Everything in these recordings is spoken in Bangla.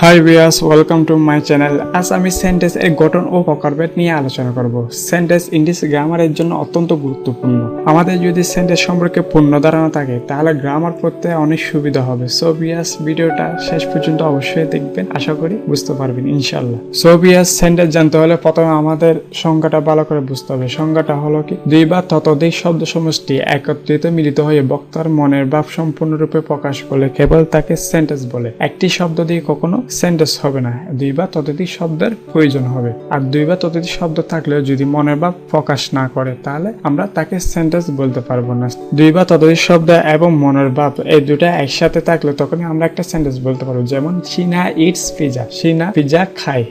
Hi viewers, welcome to my channel. আজ আমি সেন্টেন্স এর গঠন ও প্রকারভেদ নিয়ে আলোচনা করব। সেন্টেন্স ইংলিশ গ্রামারের জন্য অত্যন্ত গুরুত্বপূর্ণ। আমাদের যদি সেন্টেন্স সম্পর্কে পূর্ণ ধারণা থাকে তাহলে গ্রামার পড়তে অনেক সুবিধা হবে। সো ভিউয়ার্স, ভিডিওটা শেষ পর্যন্ত অবশ্যই দেখবেন, আশা করি বুঝতে পারবেন ইনশাআল্লাহ। সো ভিউয়ার্স, সেন্টেন্স জানতে হলে প্রথমে আমাদের সংজ্ঞাটা ভালো করে বুঝতে হবে। সংজ্ঞাটা হলো কি, দুই বা ততোধিক শব্দ সমষ্টি একত্রিত মিলিত হয়ে বক্তার মনের ভাব সম্পূর্ণরূপে প্রকাশ করলে কেবল তাকে সেন্টেন্স বলে। একটি শব্দ দিয়ে কখনো সেন্টেন্স হবে না, দুই বা ততোধিক শব্দের প্রয়োজন হবে। আর দুই বা ততোধিক শব্দ থাকলেও যদি মনের ভাব প্রকাশ না করে তাহলে আমরা তাকে সেন্টেন্স বলতে পারবো না। দুই বা ততোধিক শব্দ এবং মনের ভাব এই দুটা একসাথে থাকলে তখনই আমরা একটা সেন্টেন্স বলতে পারবো। যেমন সিনা ইটস পিজা, সিনা পিজা খায়।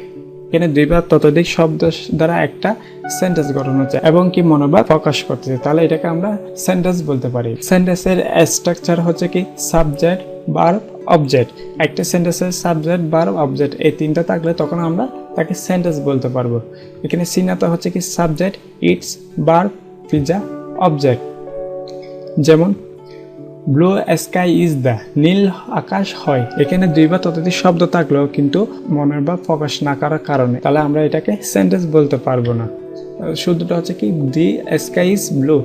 এখানে দুই বা ততোধিক শব্দ দ্বারা একটা সেন্টেন্স গঠন হচ্ছে এবং কি মনোভাব প্রকাশ করতেছে, তাহলে এটাকে আমরা সেন্টেন্স বলতে পারি। সেন্টেন্সের স্ট্রাকচার হচ্ছে কি সাবজেক্ট, ভার্ব, অবজেক্ট। একটা সেন্টেন্সের সাবজেক্ট, ভার্ব, অবজেক্ট এই তিনটা থাকলে তখন আমরা তাকে সেন্টেন্স বলতে পারবো। এখানে সিনাটা হচ্ছে কি subject, it's verb, pizza object. যেমন ব্লু স্কাই ইজ দ্য, নীল আকাশ হয়। এখানে দুই বা ততোধিক শব্দ থাকলেও কিন্তু মনের ভাব প্রকাশ না করার কারণে তাহলে আমরা এটাকে সেন্টেন্স বলতে পারবো না। শুদ্ধটা হচ্ছে কি দি স্কাই ইজ ব্লু,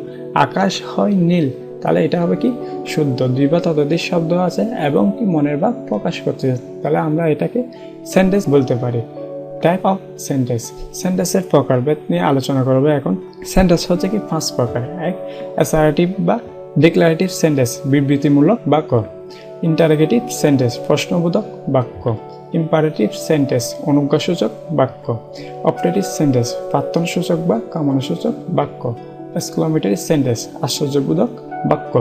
আকাশ হয় নীল। তাহলে এটা হবে কি শুদ্ধ। দুই বা ততোধিক শব্দ আছে এবং কি মনের ভাব প্রকাশ করছে, তাহলে আমরা এটাকে সেন্টেন্স বলতে পারি। টাইপ অফ সেন্টেন্স, সেন্টেন্সের প্রকারভেদ নিয়ে আলোচনা করবো এখন। সেন্টেন্স হচ্ছে কি পাঁচ প্রকার। এক, অ্যাসার্টিভ বা ডিক্লারেটিভ সেন্টেন্স, বিবৃতিমূলক বাক্য। ইন্টারোগেটিভ সেন্টেন্স, প্রশ্নবোধক বাক্য। ইম্পারেটিভ সেন্টেন্স, অনুজ্ঞাসূচক বাক্য। অপারেটিভ সেন্টেন্স, প্রার্থনাসূচক বা কামনাসূচক বাক্য। এক্সক্লামেটরি সেন্টেন্স, আশ্চর্যবোধক বাক্য।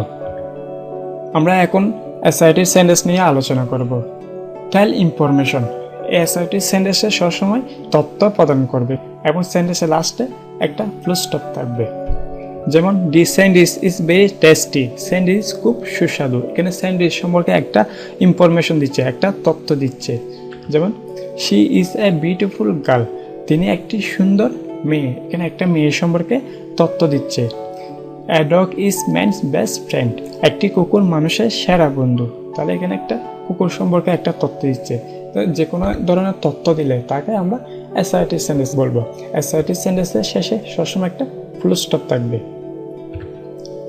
আমরা এখন অ্যাসার্টিভ সেন্টেন্স নিয়ে আলোচনা করব। টেল ইনফরমেশন, এই অ্যাসার্টিভ সেন্টেন্সে সবসময় তথ্য প্রদান করবে এবং সেন্টেন্সের লাস্টে একটা ফুল স্টপ থাকবে। যেমন the sandwich is very tasty, sandwich খুব সুস্বাদু। এখানে স্যান্ডউইচ সম্পর্কে একটা ইনফরমেশন দিচ্ছে, একটা তথ্য দিচ্ছে। যেমন she is a beautiful girl, তিনি একটি সুন্দর মেয়ে। এখানে একটা মেয়ে সম্পর্কে তথ্য দিচ্ছে। A dog is man's best friend, একটি কুকুর মানুষের সেরা বন্ধু। তাহলে এখানে একটা কুকুর সম্পর্কে একটা তথ্য দিচ্ছে। তো যে কোনো ধরনের তথ্য দিলে তাকে আমরা অ্যাসার্টিভ সেন্টেন্স বলবো। অ্যাসার্টিভ সেন্টেন্সের শেষে সবসময় একটা ফুল স্টপ থাকবে।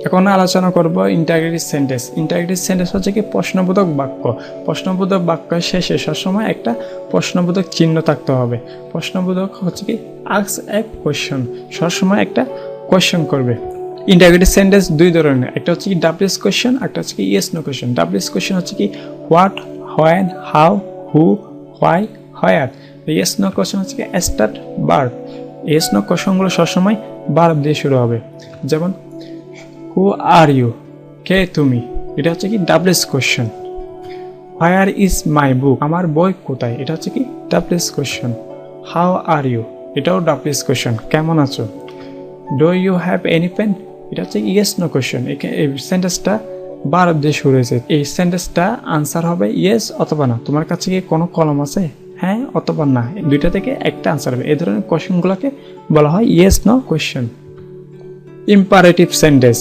এখন আলোচনা করব ইন্টারোগেটিভ সেন্টেন্স। ইন্টারোগেটিভ সেন্টেন্স হচ্ছে কি প্রশ্নবোধক বাক্য। প্রশ্নবোধক বাক্যের শেষে সবসময় একটা প্রশ্নবোধক চিহ্ন থাকতে হবে। প্রশ্নবোধক হচ্ছে কি আস্ক এ কোয়েশ্চন, সবসময় একটা কোয়েশ্চন করবে। ইন্টারোগেটিভ সেন্টেন্স দুই ধরনের, একটা হচ্ছে কি ডাব্লিউএস কোয়েশ্চন, একটা হচ্ছে কি yes no question. WS question হচ্ছে কি what, when, how, who, why, where. Yes no question হচ্ছে কি স্টার্ট ভার্ব। ইয়েস নো কোয়েশ্চনগুলো সবসময় ভার্ব দিয়ে শুরু হবে। যেমন হু আর ইউ, কে তুমি, এটা হচ্ছে কি WH question. Where is my book, আমার বই কোথায়, এটা হচ্ছে কি WH question. How are you, এটাও ডাব্লিউএস কোয়েশ্চন, কেমন আছো। Do you have any pen, এটা হচ্ছে ইয়েস নো কোয়েশ্চন। এই সেন্টেন্সটা ভার্ব দিয়ে শুরু হয়েছে। এই সেন্টেন্সটা আনসার হবে ইয়েস অথবা না। তোমার কাছে কি কোনো কলম আছে, হ্যাঁ অথবা না, দুইটা থেকে একটা আনসার হবে। এই ধরনের কোয়েশ্চনগুলোকে বলা হয় yes no question. Imperative sentence,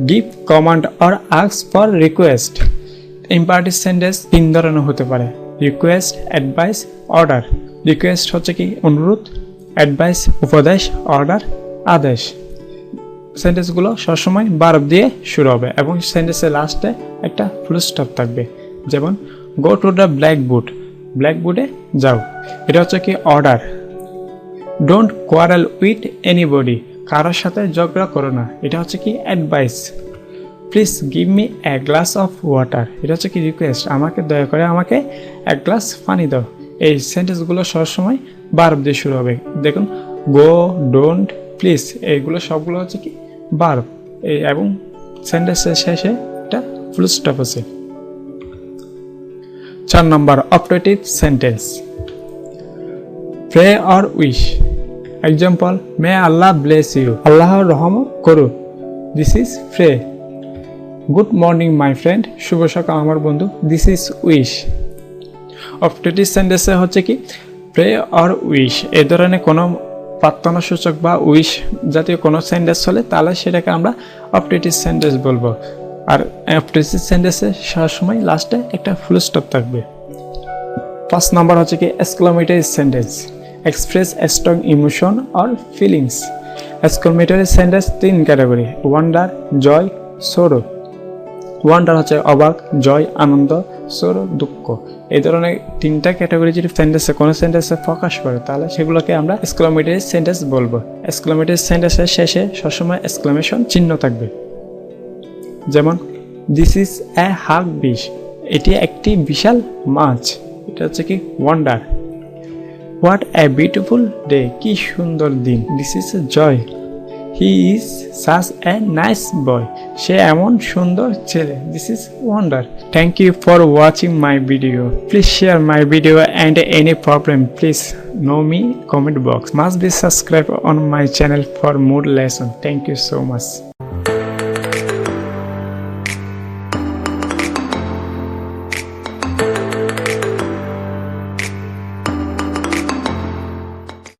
give command or ask for request. Imperative sentence তিন ধরনের হতে পারে, রিকোয়েস্ট, অ্যাডভাইস, অর্ডার। রিকোয়েস্ট হচ্ছে কি অনুরোধ, অ্যাডভাইস উপদেশ, অর্ডার আদেশ। সেন্টেন্সগুলো সবসময় ভার্ব দিয়ে শুরু হবে এবং সেন্টেন্সের লাস্টে একটা ফুল স্টপ থাকবে। যেমন গো টু দ্য ব্ল্যাকবোর্ড, ব্ল্যাকবোর্ডে যাও, এটা হচ্ছে কি order. Don't quarrel with anybody, কারোর সাথে ঝগড়া করো না, এটা হচ্ছে কি advice. Please give me a glass of water, এটা হচ্ছে কি রিকোয়েস্ট, আমাকে দয়া করে আমাকে এক গ্লাস পানি দাও। এই সেন্টেন্সগুলো সবসময় ভার্ব দিয়ে শুরু হবে। দেখুন গো, ডোন্ট, প্লিজ, এইগুলো সবগুলো হচ্ছে কি ভার্ব এবং সেন্টেন্সের শেষে একটা ফুল স্টপ আছে। 4 number operative sentence, pray or wish. Example, may Allah bless you, আল্লাহর রহমত করুক। This is pray. Good morning my friend, শুভ সকাল আমার বন্ধু। This is wish. অপারেটিভ সেন্টেন্সে হচ্ছে কি প্রে অর উইশ, এই ধরনের কোনো প্রার্থনাসূচক বা উইশ জাতীয় কোনো সেন্টেন্স হলে তাহলে সেটাকে আমরা অপারেটিভ সেন্টেন্স বলবো। আর অপারেটিভ সেন্টেন্সে সবসময় লাস্টে একটা ফুল স্টপ থাকবে। ফার্স্ট নাম্বার হচ্ছে কি exclamatory sentence, express strong emotion or feelings. Exclamatory sentence 3 category, wonder, joy, sorrow. Wonder হচ্ছে অবাক, জয় আনন্দ, সরো দুঃখ। এই ধরনের 3টা ক্যাটাগরি যদি কোনো সেন্টেন্সে প্রকাশ করে তাহলে সেগুলোকে আমরা এক্সক্লেমেটরি সেন্টেন্স বলবো। এক্সক্লেমেটরি সেন্টেন্সের শেষে সবসময় এক্সক্লেমেশন চিহ্ন থাকবে। যেমন this is a huge fish, এটি একটি বিশাল মাছ, এটা হচ্ছে কি wonder. What a beautiful day, কি সুন্দর দিন, this is joy. He is such a nice boy, সে এমন সুন্দর ছেলে, this is wonder. Thank you for watching my video, please share my video and any problem please know me comment box, must be subscribed on my channel for more lesson. Thank you so much.